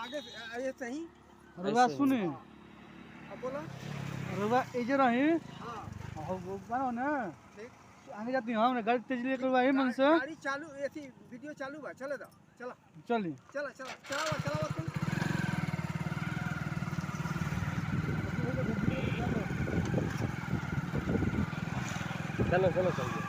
आगे आगे सही रुआ सुने अब बोलो। रुआ इधर रही हाँ हो वो बनो ना ठीक। आगे जाती हम ना गाड़ी तेज लेकर वही मन से गाड़ी चालू ऐसी वीडियो चालू बा चले दो चला चली चला चला चलावा चलावा तुम चलो चलो चलो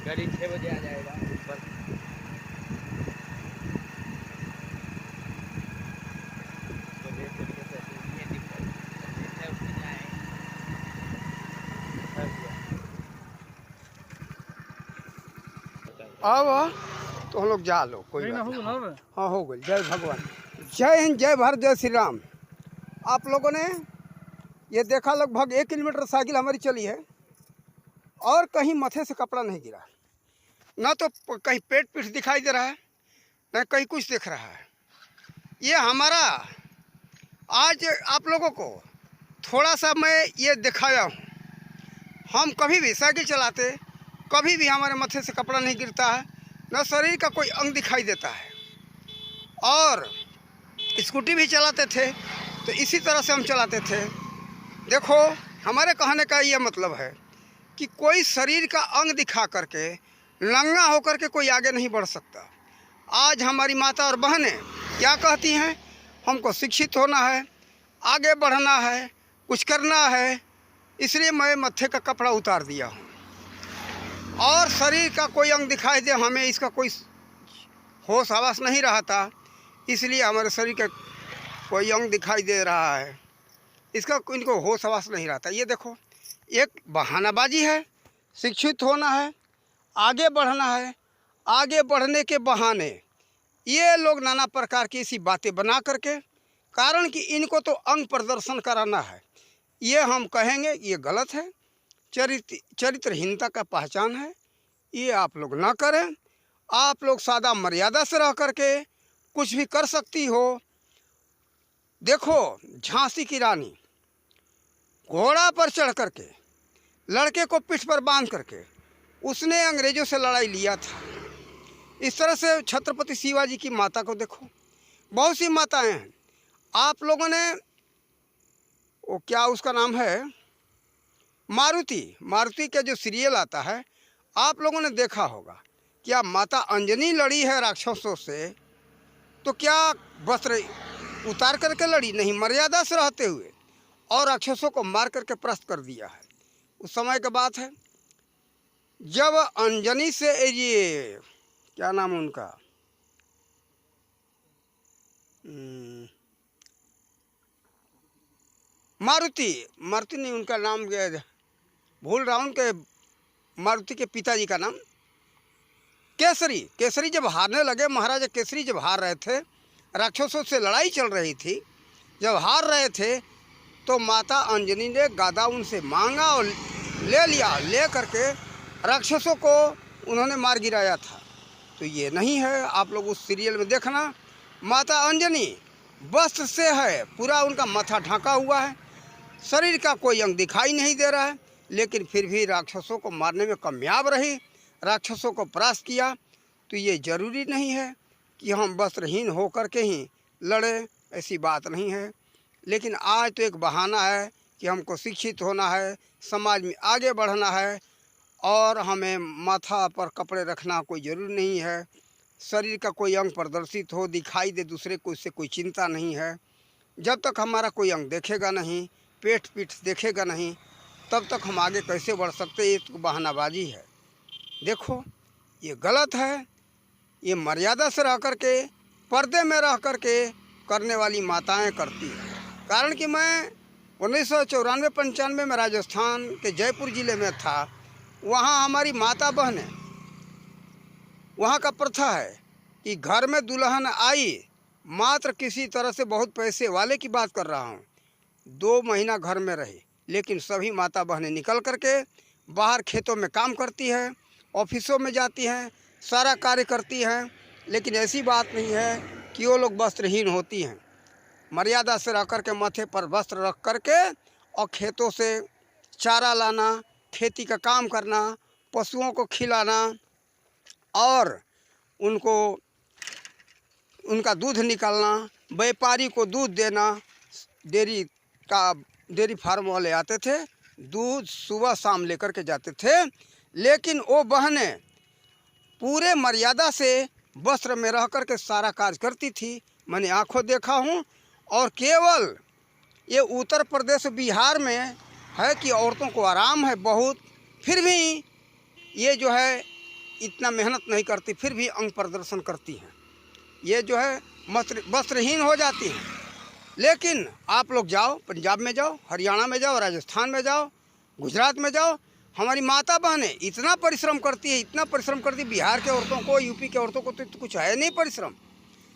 गाड़ी 6 बजे आ जाएगा ऊपर। अब तो हम लोग जा लो कोई नहीं ना बात हो नहीं। ना हाँ हो गई। जय भगवान, जय हिंद, जय भारत, जय श्री राम। आप लोगों ने ये देखा लगभग 1 किलोमीटर साइकिल हमारी चली है और कहीं माथे से कपड़ा नहीं गिरा, ना तो कहीं पेट पीठ दिखाई दे रहा है, ना कहीं कुछ दिख रहा है। ये हमारा आज आप लोगों को थोड़ा सा मैं ये दिखाया हूँ। हम कभी भी साइकिल चलाते कभी भी हमारे माथे से कपड़ा नहीं गिरता है, न शरीर का कोई अंग दिखाई देता है। और स्कूटी भी चलाते थे तो इसी तरह से हम चलाते थे। देखो, हमारे कहने का ये मतलब है कि कोई शरीर का अंग दिखा करके नंगा होकर के कोई आगे नहीं बढ़ सकता। आज हमारी माता और बहनें क्या कहती हैं, हमको शिक्षित होना है, आगे बढ़ना है, कुछ करना है, इसलिए मैं मत्थे का कपड़ा उतार दिया हूँ। और शरीर का कोई अंग दिखाई दे, हमें इसका कोई होश आवास नहीं रहा था, इसलिए हमारे शरीर का कोई अंग दिखाई दे रहा है, इसका इनको होश आवास नहीं रहा था। ये देखो, एक बहानाबाजी है। शिक्षित होना है, आगे बढ़ना है, आगे बढ़ने के बहाने ये लोग नाना प्रकार की ऐसी बातें बना करके, कारण कि इनको तो अंग प्रदर्शन कराना है, ये हम कहेंगे ये गलत है, चरित्रहीनता का पहचान है। ये आप लोग ना करें। आप लोग सादा मर्यादा से रह करके कुछ भी कर सकती हो। देखो, झांसी की रानी घोड़ा पर चढ़ करके लड़के को पीठ पर बांध करके उसने अंग्रेजों से लड़ाई लिया था। इस तरह से छत्रपति शिवाजी की माता को देखो, बहुत सी माताएं हैं। आप लोगों ने वो क्या उसका नाम है, मारुति का जो सीरियल आता है, आप लोगों ने देखा होगा। क्या माता अंजनी लड़ी है राक्षसों से, तो क्या वस्त्र उतार करके लड़ी? नहीं, मर्यादा से रहते हुए, और राक्षसों को मार करके परास्त कर दिया है। उस समय की बात है जब अंजनी से ये क्या नाम है उनका, मारुति नहीं, उनका नाम भूल रहा हूँ, उनके मारुति के पिताजी का नाम केसरी जब हारने लगे, महाराजा केसरी जब हार रहे थे, राक्षसों से लड़ाई चल रही थी, जब हार रहे थे तो माता अंजनी ने गादा उनसे मांगा और ले लिया, ले करके राक्षसों को उन्होंने मार गिराया था। तो ये नहीं है, आप लोग उस सीरियल में देखना, माता अंजनी वस्त्र से है, पूरा उनका माथा ढका हुआ है, शरीर का कोई अंग दिखाई नहीं दे रहा है, लेकिन फिर भी राक्षसों को मारने में कामयाब रही, राक्षसों को परास्त किया। तो ये जरूरी नहीं है कि हम वस्त्रहीन होकर के ही लड़े, ऐसी बात नहीं है। लेकिन आज तो एक बहाना है कि हमको शिक्षित होना है, समाज में आगे बढ़ना है, और हमें माथा पर कपड़े रखना कोई ज़रूरी नहीं है। शरीर का कोई अंग प्रदर्शित हो, दिखाई दे दूसरे को, इससे कोई चिंता नहीं है। जब तक हमारा कोई अंग देखेगा नहीं, पेट पीठ देखेगा नहीं, तब तक हम आगे कैसे बढ़ सकते? ये तो बहानाबाजी है। देखो ये गलत है। ये मर्यादा से रह कर के, पर्दे में रह कर के करने वाली माताएं करती हैं। कारण कि मैं 1994-95 में राजस्थान के जयपुर ज़िले में था। वहाँ हमारी माता बहनें, वहाँ का प्रथा है कि घर में दुल्हन आई, मात्र किसी तरह से, बहुत पैसे वाले की बात कर रहा हूँ, 2 महीना घर में रही, लेकिन सभी माता बहनें निकल करके बाहर खेतों में काम करती हैं, ऑफिसों में जाती हैं, सारा कार्य करती हैं। लेकिन ऐसी बात नहीं है कि वो लोग वस्त्रहीन होती हैं। मर्यादा से रह कर के, माथे पर वस्त्र रख कर के, और खेतों से चारा लाना, खेती का काम करना, पशुओं को खिलाना और उनको उनका दूध निकालना, व्यापारी को दूध देना। डेयरी फार्म वाले आते थे, दूध सुबह शाम लेकर के जाते थे। लेकिन वो बहनें पूरे मर्यादा से वस्त्र में रह कर के सारा कार्य करती थी। मैंने आंखों देखा हूँ। और केवल ये उत्तर प्रदेश बिहार में है कि औरतों को आराम है बहुत, फिर भी ये जो है इतना मेहनत नहीं करती, फिर भी अंग प्रदर्शन करती हैं। ये जो है वस्त्रहीन हो जाती हैं। लेकिन आप लोग जाओ, पंजाब में जाओ, हरियाणा में जाओ, राजस्थान में जाओ, गुजरात में जाओ, हमारी माता बहनें इतना परिश्रम करती है, इतना परिश्रम करती है। बिहार के औरतों को, यूपी के औरतों को तो कुछ है नहीं, परिश्रम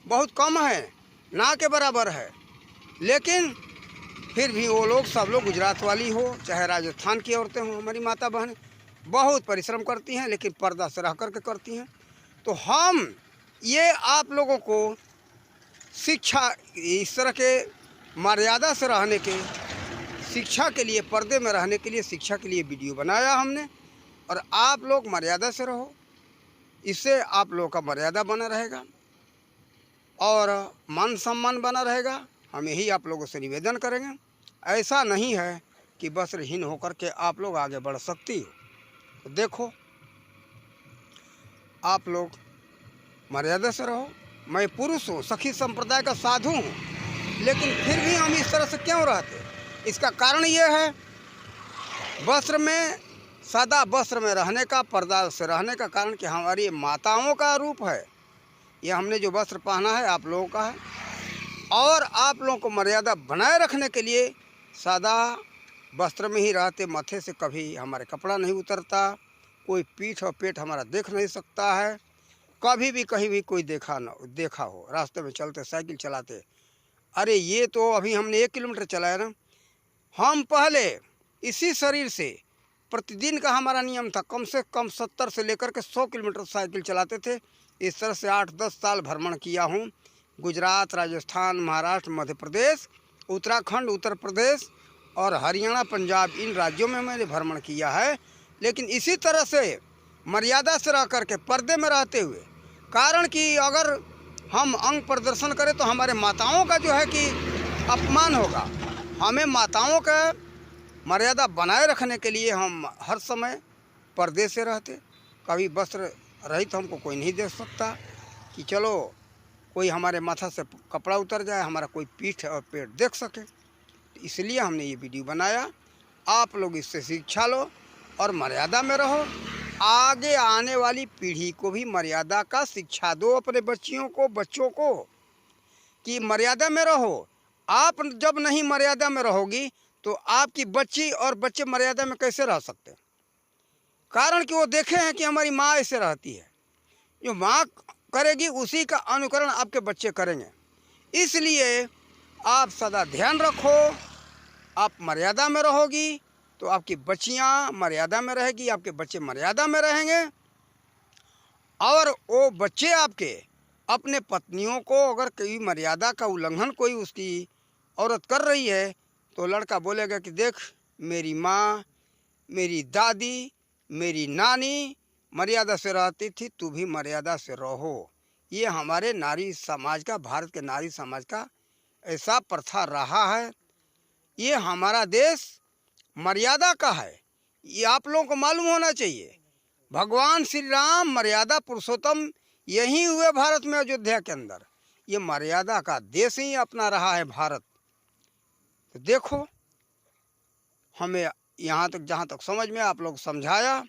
बहुत कम है, ना के बराबर है। लेकिन फिर भी वो लोग, सब लोग, गुजरात वाली हो चाहे राजस्थान की औरतें हों, हमारी माता बहनें बहुत परिश्रम करती हैं, लेकिन पर्दा से रह करके करती हैं। तो हम ये आप लोगों को शिक्षा, इस तरह के मर्यादा से रहने के, शिक्षा के लिए, पर्दे में रहने के लिए, शिक्षा के लिए वीडियो बनाया हमने। और आप लोग मर्यादा से रहो, इससे आप लोगों का मर्यादा बना रहेगा और मान सम्मान बना रहेगा। हम यही आप लोगों से निवेदन करेंगे। ऐसा नहीं है कि वस्त्रहीन होकर के आप लोग आगे बढ़ सकती हो। तो देखो, आप लोग मर्यादा से रहो। मैं पुरुष हूँ, सखी संप्रदाय का साधु हूँ, लेकिन फिर भी हम इस तरह से क्यों रहते? इसका कारण ये है, वस्त्र में, सादा वस्त्र में रहने का, पर्दा से रहने का कारण कि हमारी माताओं का रूप है। ये हमने जो वस्त्र पहना है आप लोगों का है। और आप लोगों को मर्यादा बनाए रखने के लिए सादा वस्त्र में ही रहते, माथे से कभी हमारे कपड़ा नहीं उतरता, कोई पीठ और पेट हमारा देख नहीं सकता है। कभी भी कहीं भी कोई देखा हो रास्ते में चलते, साइकिल चलाते, अरे ये तो अभी हमने 1 किलोमीटर चलाया ना। हम पहले इसी शरीर से प्रतिदिन का हमारा नियम था, कम से कम 70 से लेकर के 100 किलोमीटर साइकिल चलाते थे। इस तरह से 8-10 साल भ्रमण किया हूँ। गुजरात, राजस्थान, महाराष्ट्र, मध्य प्रदेश, उत्तराखंड, उत्तर प्रदेश और हरियाणा, पंजाब, इन राज्यों में मैंने भ्रमण किया है। लेकिन इसी तरह से मर्यादा से रह करके, पर्दे में रहते हुए, कारण कि अगर हम अंग प्रदर्शन करें तो हमारे माताओं का जो है कि अपमान होगा। हमें माताओं का मर्यादा बनाए रखने के लिए हम हर समय पर्दे से रहते। कभी वस्त्र रहित हमको कोई नहीं देख सकता कि चलो कोई हमारे माथा से कपड़ा उतर जाए, हमारा कोई पीठ और पेट देख सके। तो इसलिए हमने ये वीडियो बनाया। आप लोग इससे शिक्षा लो और मर्यादा में रहो। आगे आने वाली पीढ़ी को भी मर्यादा का शिक्षा दो, अपने बच्चों को कि मर्यादा में रहो। आप जब नहीं मर्यादा में रहोगी तो आपकी बच्ची और बच्चे मर्यादा में कैसे रह सकते हैं? कारण कि वो देखे हैं कि हमारी माँ ऐसे रहती है। जो माँ करेगी उसी का अनुकरण आपके बच्चे करेंगे। इसलिए आप सदा ध्यान रखो, आप मर्यादा में रहोगी तो आपकी बच्चियाँ मर्यादा में रहेगी, आपके बच्चे मर्यादा में रहेंगे और वो बच्चे आपके अपने पत्नियों को अगर कोई मर्यादा का उल्लंघन कोई उसकी औरत कर रही है तो लड़का बोलेगा कि देख, मेरी माँ, मेरी दादी, मेरी नानी मर्यादा से रहती थी, तू भी मर्यादा से रहो। ये हमारे नारी समाज का, भारत के नारी समाज का ऐसा प्रथा रहा है। ये हमारा देश मर्यादा का है, ये आप लोगों को मालूम होना चाहिए। भगवान श्री राम मर्यादा पुरुषोत्तम यहीं हुए भारत में, अयोध्या के अंदर। ये मर्यादा का देश ही अपना रहा है भारत। तो देखो, हमें यहाँ तक, जहाँ तक समझ में आप लोग समझाया,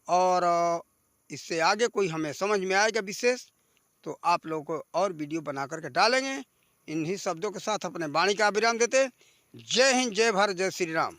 और इससे आगे कोई हमें समझ में आएगा विशेष तो आप लोगों को और वीडियो बना करके डालेंगे। इन्हीं शब्दों के साथ अपने वाणी का विराम देते। जय हिंद, जय भारत, जय श्री राम।